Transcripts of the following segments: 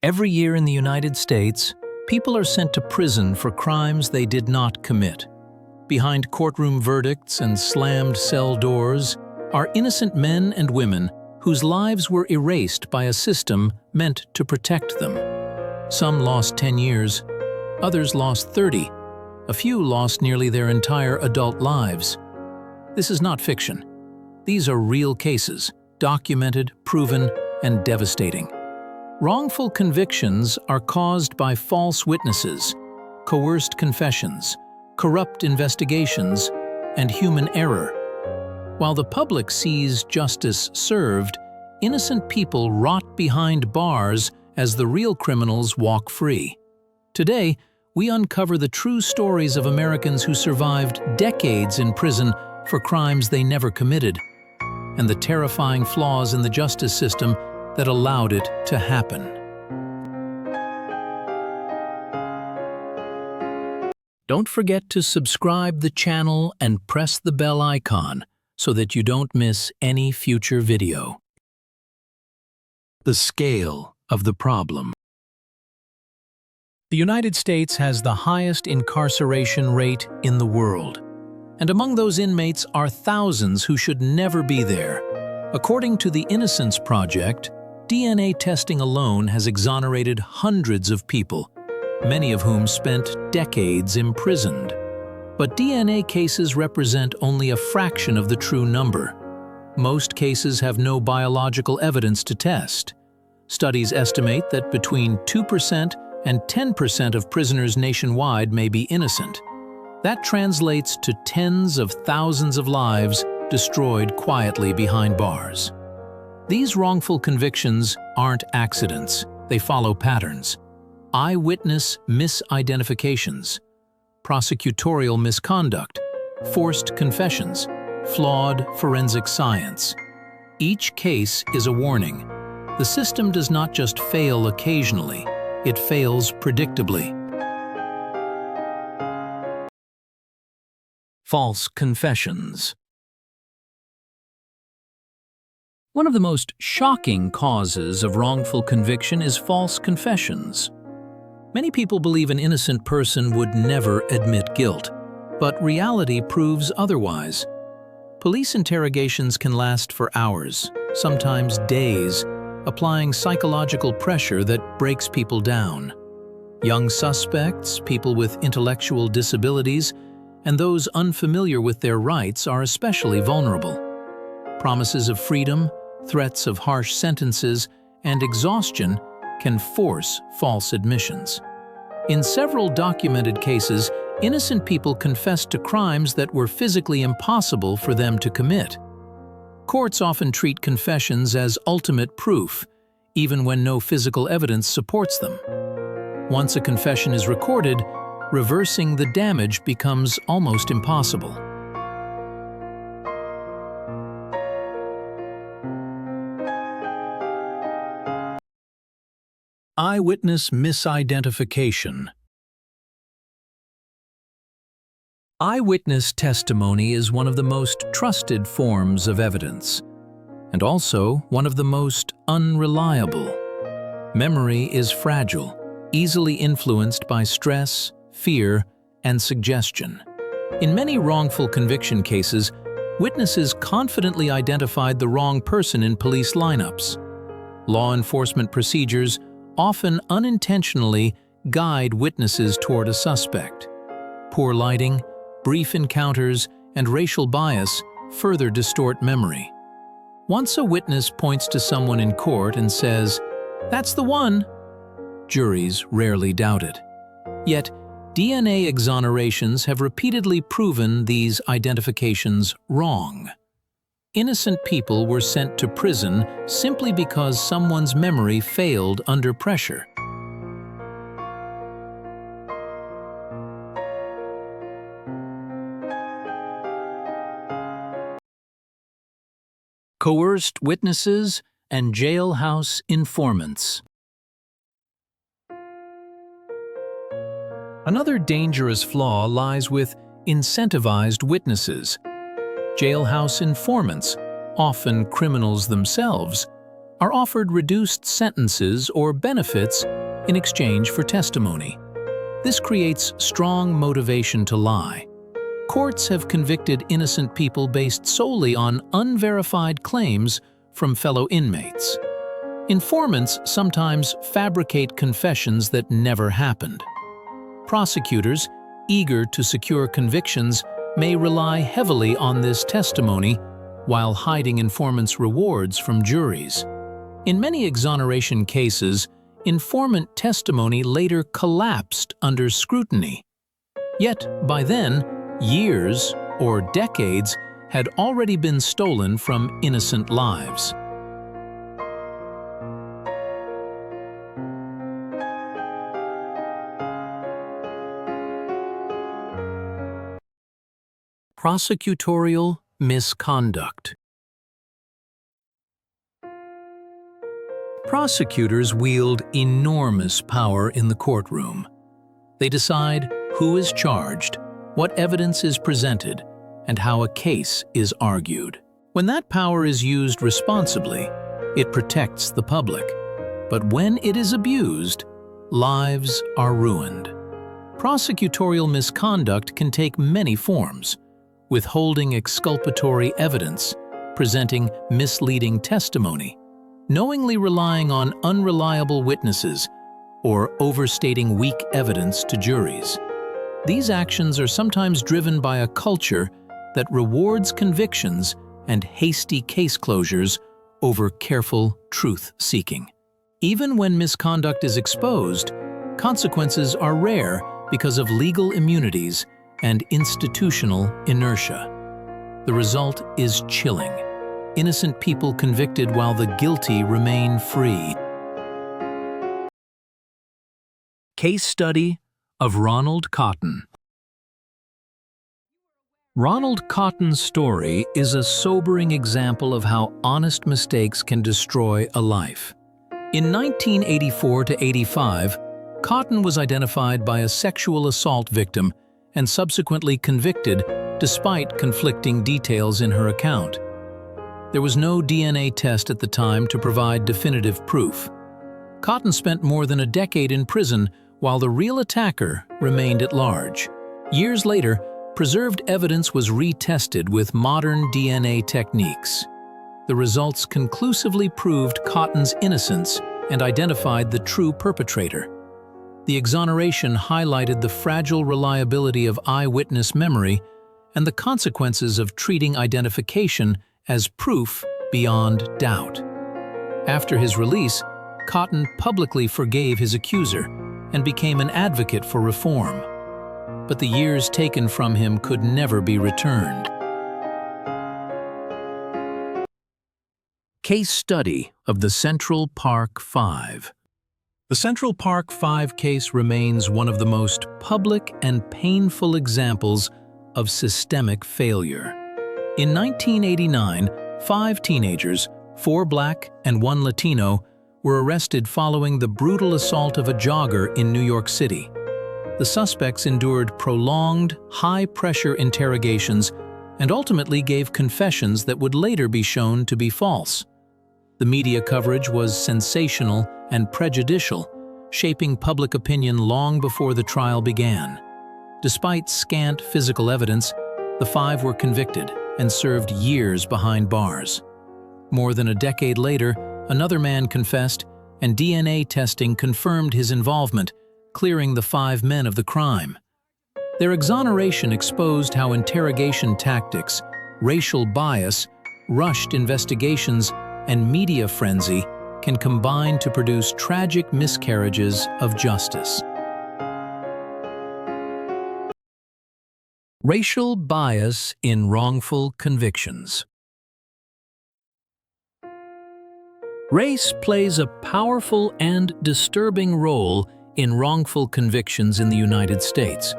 Every year in the United States, people are sent to prison for crimes they did not commit. Behind courtroom verdicts and slammed cell doors are innocent men and women whose lives were erased by a system meant to protect them. Some lost 10 years, others lost 30. A few lost nearly their entire adult lives. This is not fiction. These are real cases, documented, proven, and devastating. Wrongful convictions are caused by false witnesses, coerced confessions, corrupt investigations, and human error. While the public sees justice served, innocent people rot behind bars as the real criminals walk free. Today, we uncover the true stories of Americans who survived decades in prison for crimes they never committed, and the terrifying flaws in the justice system that allowed it to happen. Don't forget to subscribe the channel and press the bell icon so that you don't miss any future video. The scale of the problem. The United States has the highest incarceration rate in the world, and among those inmates are thousands who should never be there. According to the Innocence Project, DNA testing alone has exonerated hundreds of people, many of whom spent decades imprisoned. But DNA cases represent only a fraction of the true number. Most cases have no biological evidence to test. Studies estimate that between 2% and 10% of prisoners nationwide may be innocent. That translates to tens of thousands of lives destroyed quietly behind bars. These wrongful convictions aren't accidents, they follow patterns. Eyewitness misidentifications, prosecutorial misconduct, forced confessions, flawed forensic science. Each case is a warning. The system does not just fail occasionally, it fails predictably. False confessions. One of the most shocking causes of wrongful conviction is false confessions. Many people believe an innocent person would never admit guilt, but reality proves otherwise. Police interrogations can last for hours, sometimes days, applying psychological pressure that breaks people down. Young suspects, people with intellectual disabilities, and those unfamiliar with their rights are especially vulnerable. Promises of freedom, threats of harsh sentences, and exhaustion can force false admissions. In several documented cases, innocent people confessed to crimes that were physically impossible for them to commit. Courts often treat confessions as ultimate proof, even when no physical evidence supports them. Once a confession is recorded, reversing the damage becomes almost impossible. Eyewitness misidentification. Eyewitness testimony is one of the most trusted forms of evidence, and also one of the most unreliable. Memory is fragile, easily influenced by stress, fear, and suggestion. In many wrongful conviction cases, witnesses confidently identified the wrong person in police lineups. Law enforcement procedures often unintentionally guide witnesses toward a suspect. Poor lighting, brief encounters, and racial bias further distort memory. Once a witness points to someone in court and says, "That's the one," juries rarely doubt it. Yet, DNA exonerations have repeatedly proven these identifications wrong. Innocent people were sent to prison simply because someone's memory failed under pressure. Coerced witnesses and jailhouse informants. Another dangerous flaw lies with incentivized witnesses. Jailhouse informants, often criminals themselves, are offered reduced sentences or benefits in exchange for testimony. This creates strong motivation to lie. Courts have convicted innocent people based solely on unverified claims from fellow inmates. Informants sometimes fabricate confessions that never happened. Prosecutors, eager to secure convictions, may rely heavily on this testimony while hiding informants' rewards from juries. In many exoneration cases, informant testimony later collapsed under scrutiny. Yet, by then, years or decades had already been stolen from innocent lives. Prosecutorial misconduct. Prosecutors wield enormous power in the courtroom. They decide who is charged, what evidence is presented, and how a case is argued. When that power is used responsibly, it protects the public. But when it is abused, lives are ruined. Prosecutorial misconduct can take many forms: withholding exculpatory evidence, presenting misleading testimony, knowingly relying on unreliable witnesses, or overstating weak evidence to juries. These actions are sometimes driven by a culture that rewards convictions and hasty case closures over careful truth-seeking. Even when misconduct is exposed, consequences are rare because of legal immunities and institutional inertia. The result is chilling. Innocent people convicted while the guilty remain free. Case study of Ronald Cotton. Ronald Cotton's story is a sobering example of how honest mistakes can destroy a life. In 1984 to 85, Cotton was identified by a sexual assault victim and subsequently convicted despite conflicting details in her account. There was no DNA test at the time to provide definitive proof. Cotton spent more than a decade in prison while the real attacker remained at large. Years later, preserved evidence was retested with modern DNA techniques. The results conclusively proved Cotton's innocence and identified the true perpetrator. The exoneration highlighted the fragile reliability of eyewitness memory and the consequences of treating identification as proof beyond doubt. After his release, Cotton publicly forgave his accuser and became an advocate for reform. But the years taken from him could never be returned. Case study of the Central Park Five. The Central Park Five case remains one of the most public and painful examples of systemic failure. In 1989, 5 teenagers, 4 Black and 1 Latino, were arrested following the brutal assault of a jogger in New York City. The suspects endured prolonged, high-pressure interrogations and ultimately gave confessions that would later be shown to be false. The media coverage was sensational and prejudicial, shaping public opinion long before the trial began. Despite scant physical evidence, the 5 were convicted and served years behind bars. More than a decade later, another man confessed, and DNA testing confirmed his involvement, clearing the 5 men of the crime. Their exoneration exposed how interrogation tactics, racial bias, rushed investigations, and media frenzy can combine to produce tragic miscarriages of justice. Racial bias in wrongful convictions. Race plays a powerful and disturbing role in wrongful convictions in the United States.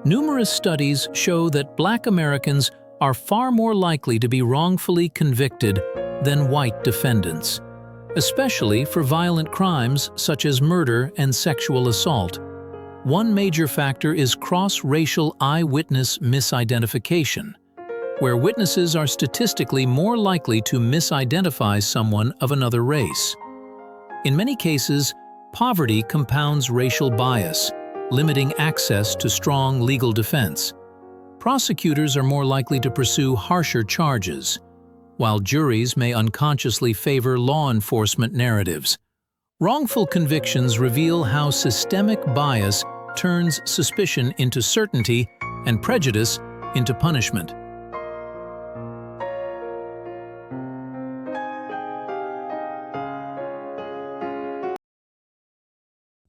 Numerous studies show that Black Americans are far more likely to be wrongfully convicted than white defendants, especially for violent crimes such as murder and sexual assault. One major factor is cross-racial eyewitness misidentification. where witnesses are statistically more likely to misidentify someone of another race. In many cases, poverty compounds racial bias, limiting access to strong legal defense. Prosecutors are more likely to pursue harsher charges, while juries may unconsciously favor law enforcement narratives. Wrongful convictions reveal how systemic bias turns suspicion into certainty and prejudice into punishment.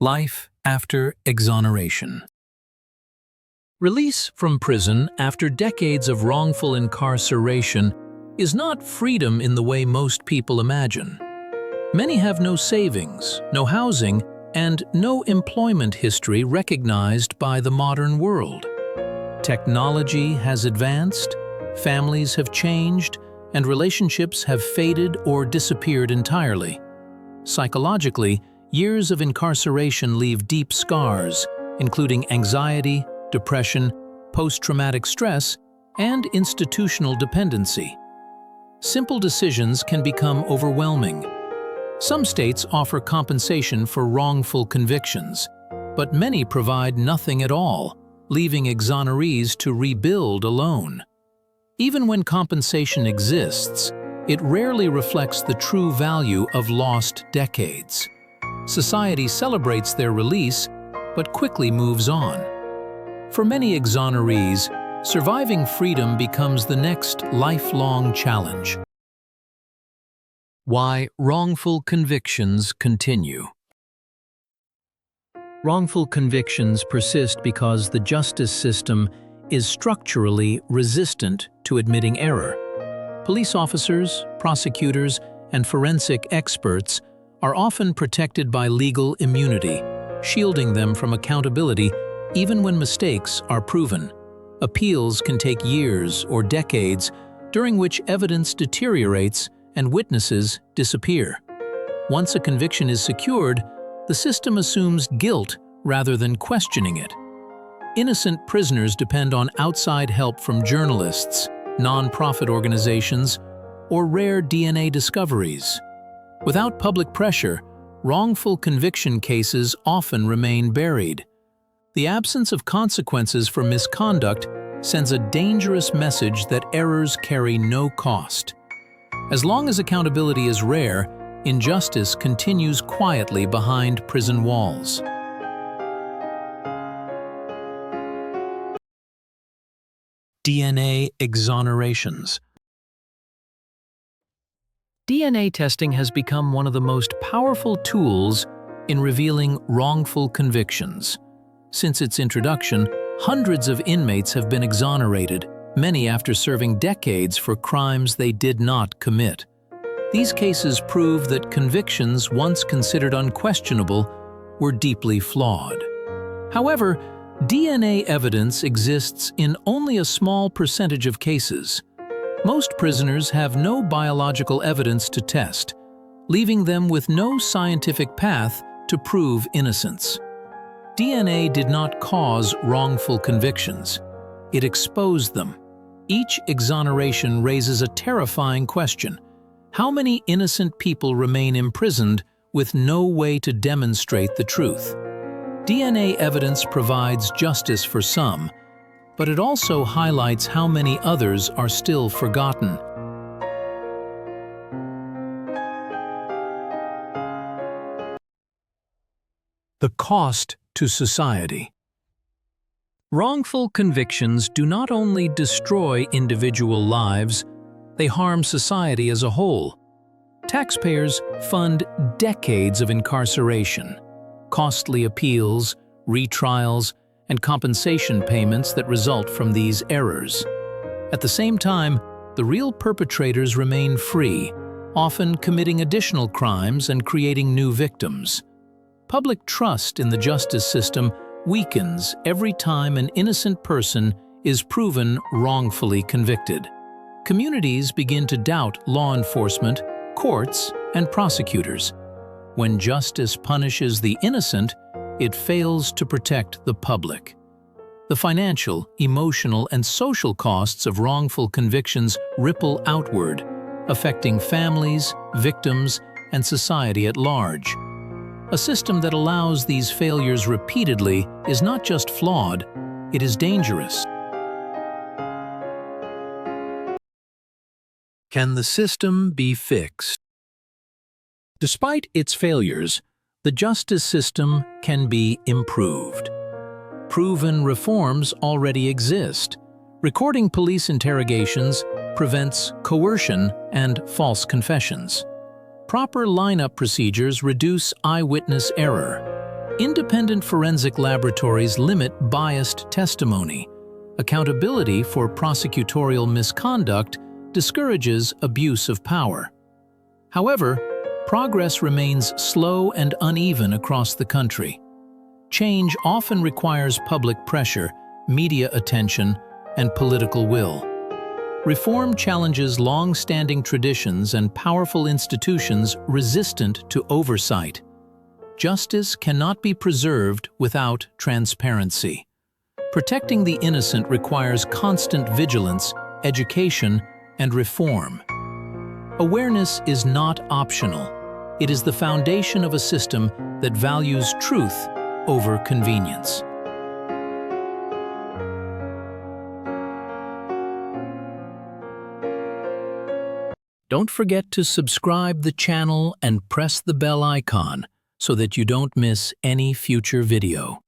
Life after exoneration. Release from prison after decades of wrongful incarceration is not freedom in the way most people imagine. Many have no savings, no housing, and no employment history recognized by the modern world. Technology has advanced, families have changed, and relationships have faded or disappeared entirely. Psychologically, years of incarceration leave deep scars, including anxiety, depression, post-traumatic stress, and institutional dependency. Simple decisions can become overwhelming. Some states offer compensation for wrongful convictions, but many provide nothing at all, leaving exonerees to rebuild alone. Even when compensation exists, it rarely reflects the true value of lost decades. Society celebrates their release, but quickly moves on. For many exonerees, surviving freedom becomes the next lifelong challenge. Why wrongful convictions continue. Wrongful convictions persist because the justice system is structurally resistant to admitting error. Police officers, prosecutors, and forensic experts are often protected by legal immunity, shielding them from accountability even when mistakes are proven. Appeals can take years or decades, during which evidence deteriorates and witnesses disappear. Once a conviction is secured, the system assumes guilt rather than questioning it. Innocent prisoners depend on outside help from journalists, non-profit organizations, or rare DNA discoveries. Without public pressure, wrongful conviction cases often remain buried. The absence of consequences for misconduct sends a dangerous message that errors carry no cost. As long as accountability is rare, injustice continues quietly behind prison walls. DNA exonerations. DNA testing has become one of the most powerful tools in revealing wrongful convictions. Since its introduction, hundreds of inmates have been exonerated, many after serving decades for crimes they did not commit. These cases prove that convictions once considered unquestionable were deeply flawed. However, DNA evidence exists in only a small percentage of cases. Most prisoners have no biological evidence to test, leaving them with no scientific path to prove innocence. DNA did not cause wrongful convictions. It exposed them. Each exoneration raises a terrifying question. How many innocent people remain imprisoned with no way to demonstrate the truth? DNA evidence provides justice for some, but it also highlights how many others are still forgotten. The cost to society. Wrongful convictions do not only destroy individual lives, they harm society as a whole. Taxpayers fund decades of incarceration, costly appeals, retrials, and compensation payments that result from these errors. At the same time, the real perpetrators remain free, often committing additional crimes and creating new victims. Public trust in the justice system weakens every time an innocent person is proven wrongfully convicted. Communities begin to doubt law enforcement, courts, and prosecutors. When justice punishes the innocent, it fails to protect the public. The financial, emotional, and social costs of wrongful convictions ripple outward, affecting families, victims, and society at large. A system that allows these failures repeatedly is not just flawed, it is dangerous. Can the system be fixed? Despite its failures, the justice system can be improved. Proven reforms already exist. Recording police interrogations prevents coercion and false confessions. Proper lineup procedures reduce eyewitness error. Independent forensic laboratories limit biased testimony. Accountability for prosecutorial misconduct discourages abuse of power. However, progress remains slow and uneven across the country. Change often requires public pressure, media attention, and political will. Reform challenges long-standing traditions and powerful institutions resistant to oversight. Justice cannot be preserved without transparency. Protecting the innocent requires constant vigilance, education, and reform. Awareness is not optional. It is the foundation of a system that values truth over convenience. Don't forget to subscribe the channel and press the bell icon so that you don't miss any future video.